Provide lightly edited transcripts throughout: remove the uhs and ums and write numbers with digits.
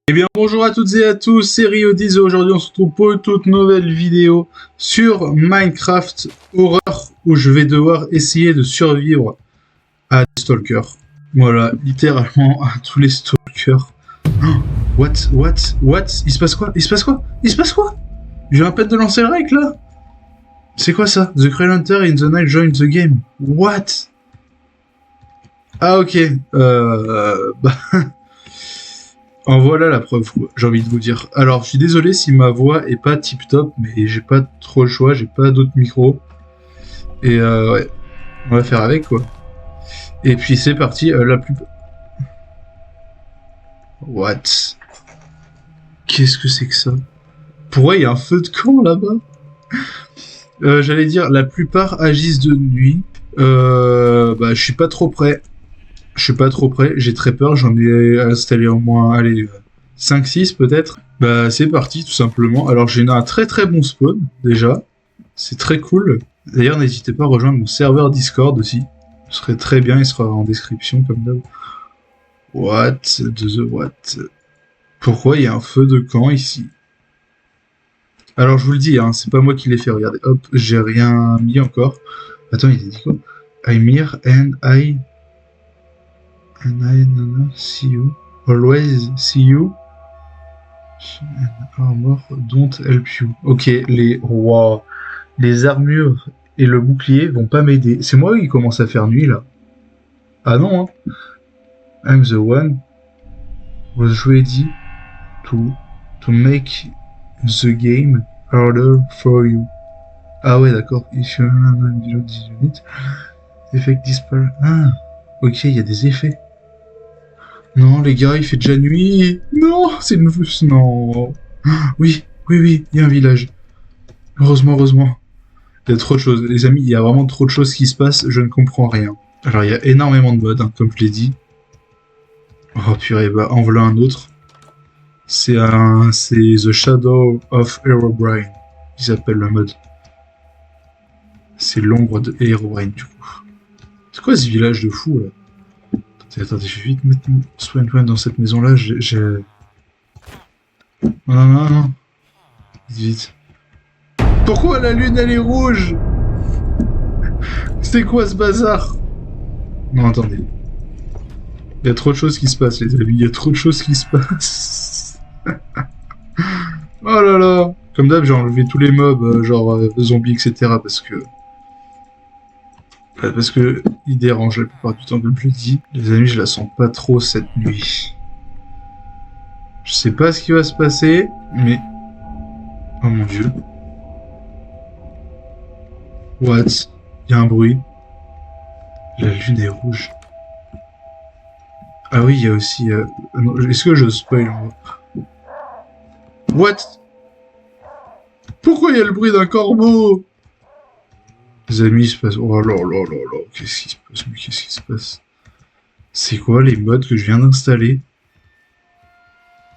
Eh bien, bonjour à toutes et à tous, c'est Rio10 et aujourd'hui on se retrouve pour une toute nouvelle vidéo sur Minecraft Horror où je vais devoir essayer de survivre à des stalkers. Voilà, littéralement à tous les stalkers. Oh, what? Il se passe quoi? Je viens à peine de lancer le règle là. C'est quoi ça? The Cruel Hunter in the night join the game. What? Ah ok, bah... En voilà la preuve, quoi, j'ai envie de vous dire. Alors, je suis désolé si ma voix est pas tip top, mais j'ai pas trop le choix, j'ai pas d'autres micros. Et ouais, on va faire avec, quoi. Et puis c'est parti, la plus... What? Qu'est-ce que c'est que ça? Pourquoi il y a un feu de camp là-bas? J'allais dire, la plupart agissent de nuit. Bah, je suis pas trop prêt. J'ai très peur, j'en ai installé au moins, allez, 5-6 peut-être. Bah c'est parti tout simplement. Alors j'ai un très très bon spawn déjà, c'est très cool. D'ailleurs n'hésitez pas à rejoindre mon serveur Discord aussi, ce serait très bien, il sera en description comme d'hab. What the what? Pourquoi il y a un feu de camp ici? Alors je vous le dis, hein, c'est pas moi qui l'ai fait, regardez, hop, j'ai rien mis encore. Attends, il a dit quoi? I'm here and I see you. Always see you. Armor don't help you. Ok, wow. Les armures et le bouclier vont pas m'aider. C'est moi qui commence à faire nuit là. Ah non, hein. I'm the one was ready to make the game harder for you. Ah ouais, d'accord. If you below this unit, effect dispar. Ah, ok, il y a des effets. Non, les gars, il fait déjà nuit. Non, c'est une... Non. Oui, il y a un village. Heureusement. Il y a trop de choses. Les amis, il y a vraiment trop de choses qui se passent, je ne comprends rien. Alors, il y a énormément de modes, hein, comme je l'ai dit. Oh purée, bah, en voilà un autre. C'est The Shadow of Herobrine, qui s'appelle le mode. C'est l'ombre de Herobrine, du coup. C'est quoi ce village de fou, là? Attendez, je vais vite mettre soin dans cette maison-là, j'ai... Non. Vite. Pourquoi la lune, elle est rouge? C'est quoi ce bazar? Non, attendez. Il y a trop de choses qui se passent, les amis. Il y a trop de choses qui se passent. Oh là là. Comme d'hab, j'ai enlevé tous les mobs, genre zombies, etc. Parce que ils dérangent la plupart du temps, comme je le dis. Les amis, je la sens pas trop cette nuit. Je sais pas ce qui va se passer, mais... Oh mon dieu. What? Il y a un bruit. La lune est rouge. Ah oui, il y a aussi... Est-ce que je spoil? What? Pourquoi il y a le bruit d'un corbeau? Les amis, il se passe... Oh là là. Qu'est-ce qui se passe? C'est quoi les modes que je viens d'installer?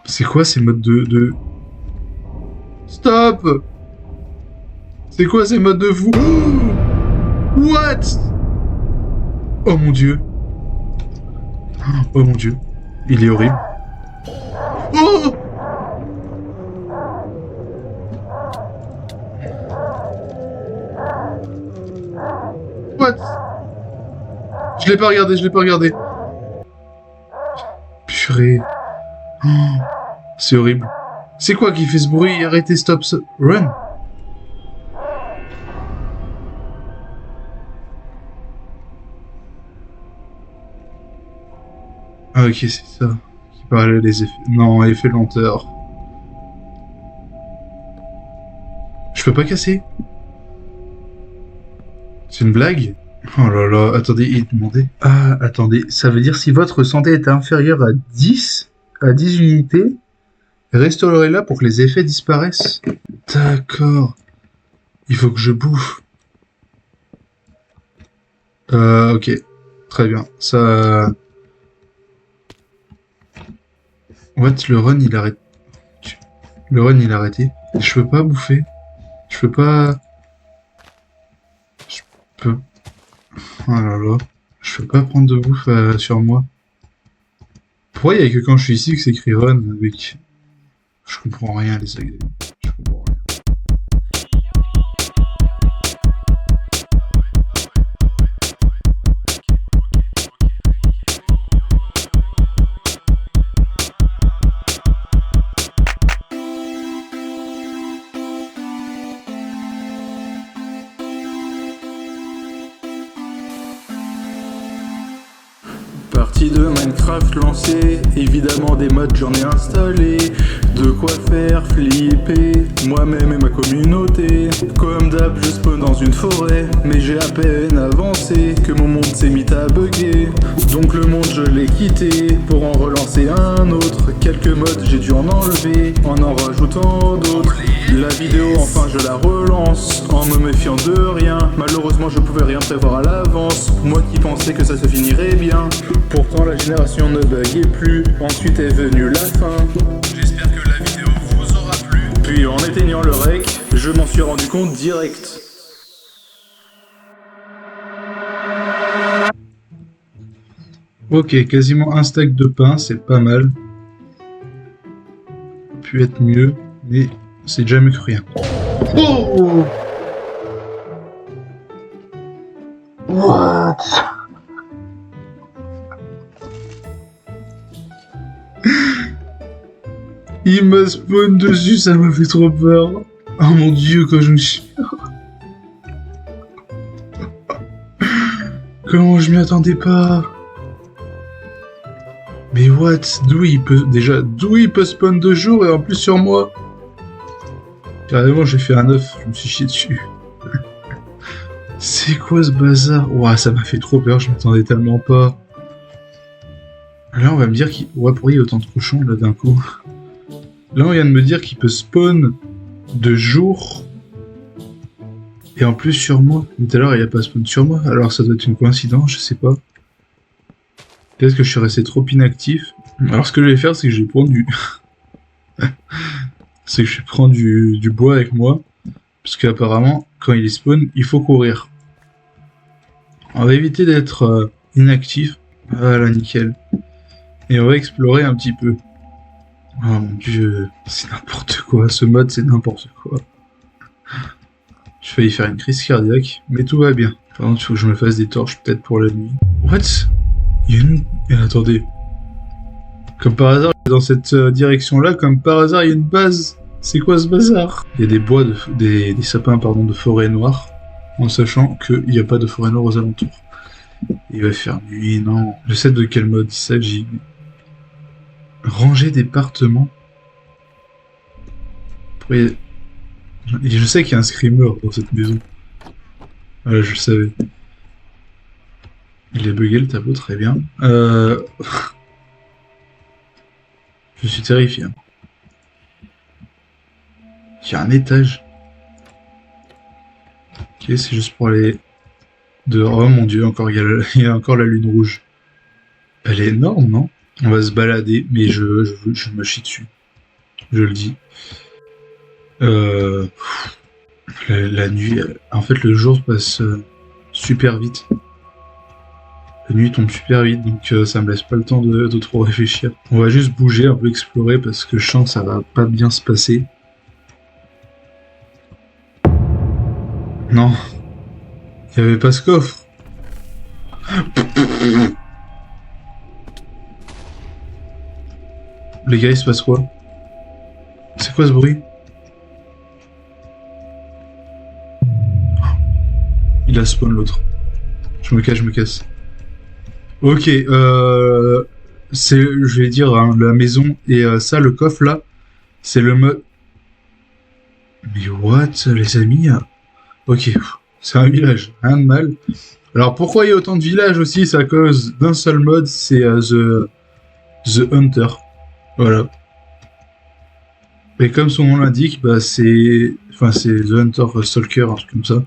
C'est quoi ces modes de... Stop! C'est quoi ces modes de fou? What? Oh mon dieu. Oh mon dieu. Il est horrible. Oh! What? Je l'ai pas regardé. Purée. Oh, c'est horrible. C'est quoi qui fait ce bruit? Arrêtez, stop, run! Ah ok, c'est ça. Qui parlait des effets... Non, effet lenteur. Je peux pas casser? C'est une blague? Oh là là, attendez, il demandait... Ah, attendez, ça veut dire si votre santé est inférieure à 10 unités, restaurez-la pour que les effets disparaissent. D'accord. Il faut que je bouffe. Ok. Très bien. Ça... What, le run, il arrête... Le run, il a arrêté. Je peux pas bouffer. Je peux pas... Je peux... Oh là là. Je peux pas prendre de bouffe sur moi. Pourquoi il y a que quand je suis ici que c'est écrit run avec... Je comprends rien les agrès. Je comprends rien. Partie de Minecraft lancée, évidemment des mods j'en ai installé. De quoi faire flipper moi-même et ma communauté. Comme d'hab je spawn dans une forêt, mais j'ai à peine avancé que mon monde s'est mis à bugger. Donc le monde je l'ai quitté pour en relancer un autre. Quelques mods j'ai dû en enlever en rajoutant d'autres. La vidéo enfin je la relance en me méfiant de rien. Malheureusement je pouvais rien prévoir à l'avance, moi qui pensais que ça se finirait bien. Pourtant la génération ne buguait plus, ensuite est venue la fin. J'espère que la vidéo vous aura plu. Puis en éteignant le rec, je m'en suis rendu compte direct. Ok, quasiment un stack de pain, c'est pas mal. Pu être mieux, mais c'est déjà mieux que rien. Oh! What? Il m'a spawn dessus, ça m'a fait trop peur. Oh mon dieu, quand je me suis... Comment je m'y attendais pas? Mais what? D'où il peut spawn 2 jours et en plus sur moi? Carrément j'ai fait un œuf, je me suis chié dessus. C'est quoi ce bazar? Ouah, ça m'a fait trop peur, je m'attendais tellement pas. Là on va me dire qu'il... Ouais, pourquoi il y a autant de cochons là d'un coup? Là on vient de me dire qu'il peut spawn de jour. Et en plus sur moi. Mais tout à l'heure il a pas spawn sur moi, alors ça doit être une coïncidence, je sais pas. Peut-être que je suis resté trop inactif. Alors ce que je vais faire, c'est que je vais prendre du... c'est que je vais prendre du bois avec moi. Parce qu'apparemment, quand il est spawn, il faut courir. On va éviter d'être inactif. Voilà, nickel. Et on va explorer un petit peu. Oh mon dieu, c'est n'importe quoi. Ce mode, c'est n'importe quoi. J'ai failli faire une crise cardiaque, mais tout va bien. Par contre, il faut que je me fasse des torches peut-être pour la nuit. What? Il y a une... attendez. Comme par hasard, dans cette direction-là, comme par hasard, il y a une base. C'est quoi ce bazar? Il y a des bois, des sapins pardon, de forêt noire, en sachant qu'il n'y a pas de forêt noire aux alentours. Il va faire nuit, non. Je sais de quel mode il s'agit. Ranger département. Et je sais qu'il y a un screamer dans cette maison. Voilà, je le savais. Il a bugué le tableau, très bien. Je suis terrifié. Il y a un étage. Ok, c'est juste pour aller dehors. Oh mon dieu, encore, il y a encore la lune rouge. Elle est énorme, non? On va se balader, mais je me chie dessus. Je le dis. La nuit... En fait, le jour passe super vite. La nuit tombe super vite, donc ça me laisse pas le temps de trop réfléchir. On va juste bouger, un peu explorer, parce que je sens que ça va pas bien se passer. Non. Il y avait pas ce coffre. Les gars, il se passe quoi? C'est quoi ce bruit? Il a spawn l'autre. Je me casse. Ok, je vais dire, hein, la maison, et ça, le coffre, là, c'est le mode... Mais what, les amis? Ok, c'est un village, rien de mal. Alors, pourquoi il y a autant de villages aussi? C'est à cause d'un seul mode, c'est The Hunter. Voilà. Et comme son nom l'indique, bah c'est... Enfin, c'est The Hunter Stalker, un truc comme ça.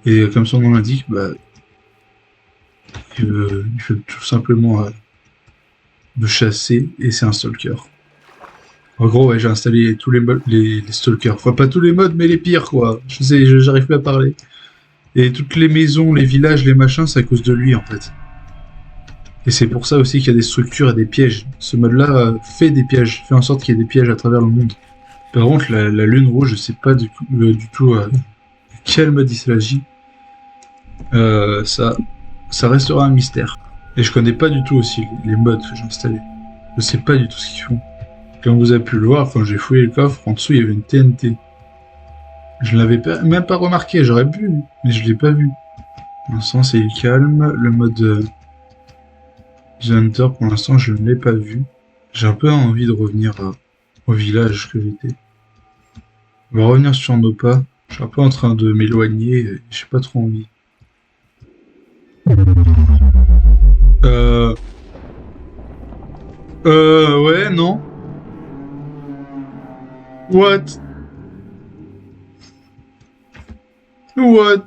Et comme son nom l'indique, bah... Il veut tout simplement me chasser, et c'est un stalker. En gros, ouais, j'ai installé tous les modes, les stalkers. Enfin, pas tous les modes, mais les pires, quoi. Je sais, j'arrive plus à parler. Et toutes les maisons, les villages, les machins, c'est à cause de lui, en fait. Et c'est pour ça aussi qu'il y a des structures et des pièges. Ce mode-là fait des pièges, fait en sorte qu'il y ait des pièges à travers le monde. Par contre, la lune rouge, je sais pas du tout de quel mode il s'agit. Ça restera un mystère. Et je connais pas du tout aussi les modes que j'ai installés. Je sais pas du tout ce qu'ils font. Comme vous avez pu le voir, quand j'ai fouillé le coffre, en dessous il y avait une TNT. Je ne l'avais même pas remarqué, j'aurais pu, mais je l'ai pas vu. Pour l'instant c'est calme, le mode The Hunter pour l'instant je ne l'ai pas vu. J'ai un peu envie de revenir au village que j'étais. On va revenir sur nos pas. Je suis un peu en train de m'éloigner, et j'ai pas trop envie. Ouais, non. What? What?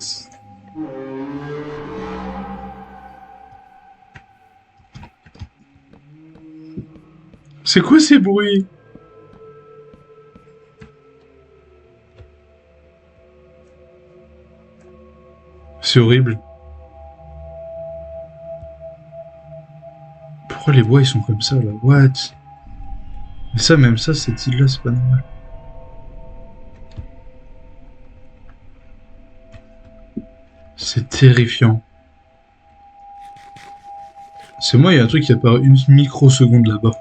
C'est quoi ces bruits? C'est horrible. Pourquoi les bois ils sont comme ça là? What? Mais ça, même ça, cette île là, c'est pas normal. C'est terrifiant. C'est moi, il y a un truc qui apparaît une microseconde là-bas.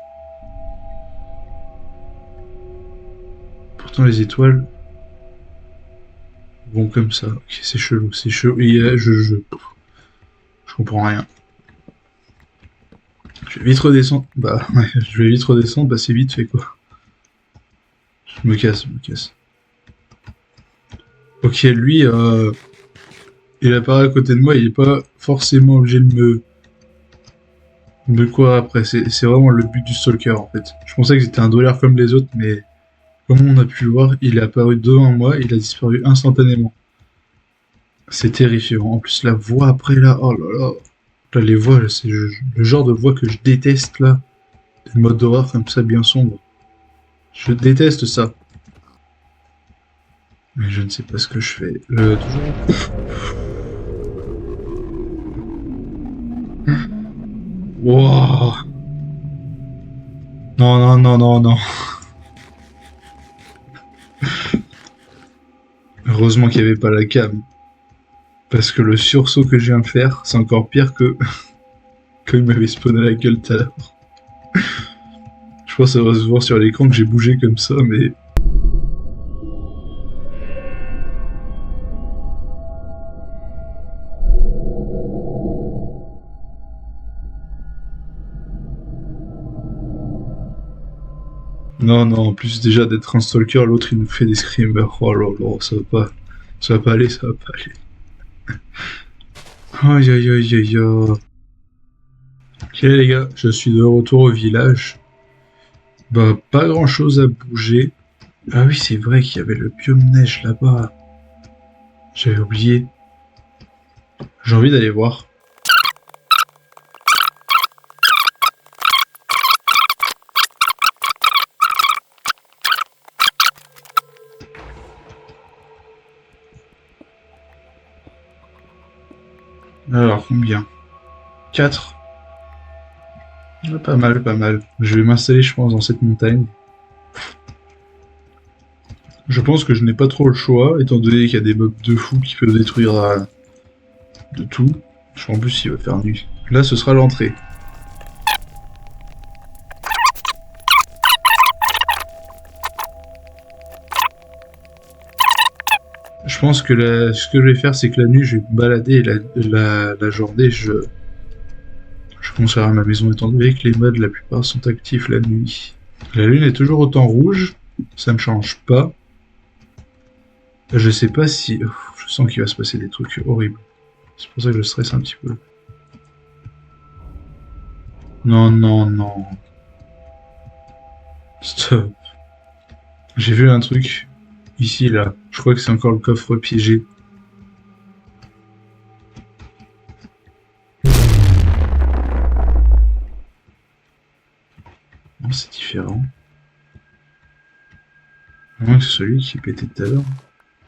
Pourtant, les étoiles vont comme ça. Ok, c'est chelou, c'est chelou. Je comprends rien. Je vais vite redescendre. Bah, ouais, je vais vite redescendre. Bah, c'est vite fait quoi. Je me casse. Ok, lui, il apparaît à côté de moi. Il est pas forcément obligé de me courir après. C'est vraiment le but du stalker en fait. Je pensais que c'était un dollar comme les autres, mais comme on a pu le voir, il est apparu devant moi. Il a disparu instantanément. C'est terrifiant. En plus, la voix après là, oh là là. Là, les voix, c'est le genre de voix que je déteste là. Des modes d'horreur comme ça, bien sombre. Je déteste ça. Mais je ne sais pas ce que je fais. Toujours. Wow. Non. Heureusement qu'il n'y avait pas la cam. Parce que le sursaut que je viens de faire, c'est encore pire que quand il m'avait spawné la gueule tout à l'heure. Je pense que ça va se voir sur l'écran que j'ai bougé comme ça, mais... Non, en plus déjà d'être un stalker, l'autre il nous fait des screamers. Oh là là, ça va pas aller. Aïe aïe aïe aïe aïe. Ok les gars, je suis de retour au village. Bah pas grand chose à bouger. Ah oui c'est vrai qu'il y avait le biome neige là-bas. J'avais oublié. J'ai envie d'aller voir. Alors combien? 4. Pas mal. Je vais m'installer, je pense, dans cette montagne. Je pense que je n'ai pas trop le choix, étant donné qu'il y a des mobs de fous qui peuvent détruire de tout. En plus, il va faire nuit. Là, ce sera l'entrée. Je pense que ce que je vais faire, c'est que la nuit, je vais me balader et la journée, je conserverai ma maison étant donné que les mods, la plupart, sont actifs la nuit. La lune est toujours autant rouge, ça ne change pas. Je sais pas si... je sens qu'il va se passer des trucs horribles. C'est pour ça que je stresse un petit peu. Non. Stop. J'ai vu un truc. Ici, là. Je crois que c'est encore le coffre piégé. Non, c'est différent. À moins que c'est celui qui est pété tout à l'heure.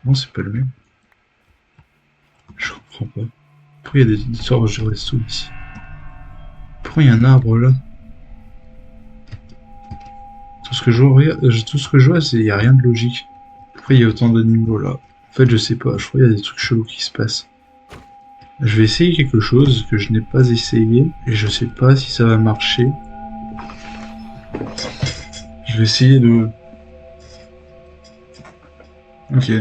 Non, c'est pas le même. Je comprends pas. Pourquoi il y a des sorts de resto ici? Pourquoi il y a un arbre là? Tout ce que je vois, c'est il n'y a rien de logique. Pourquoi il y a autant d'animaux là? En fait, je sais pas, je crois qu'il y a des trucs chelous qui se passent. Je vais essayer quelque chose que je n'ai pas essayé, et je sais pas si ça va marcher. Je vais essayer de... Ok.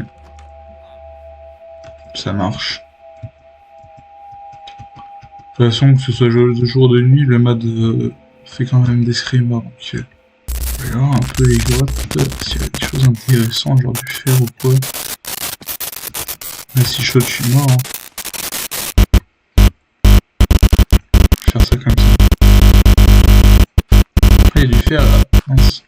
Ça marche. De toute façon, que ce soit de jour ou de nuit, le mad fait quand même des screamers, donc... je vais voir un peu les grottes, s'il y a des choses intéressantes, genre du fer ou quoi. Mais si chaud, je suis mort. Hein. Je vais faire ça comme ça. Après, il y a du fer là. Mince.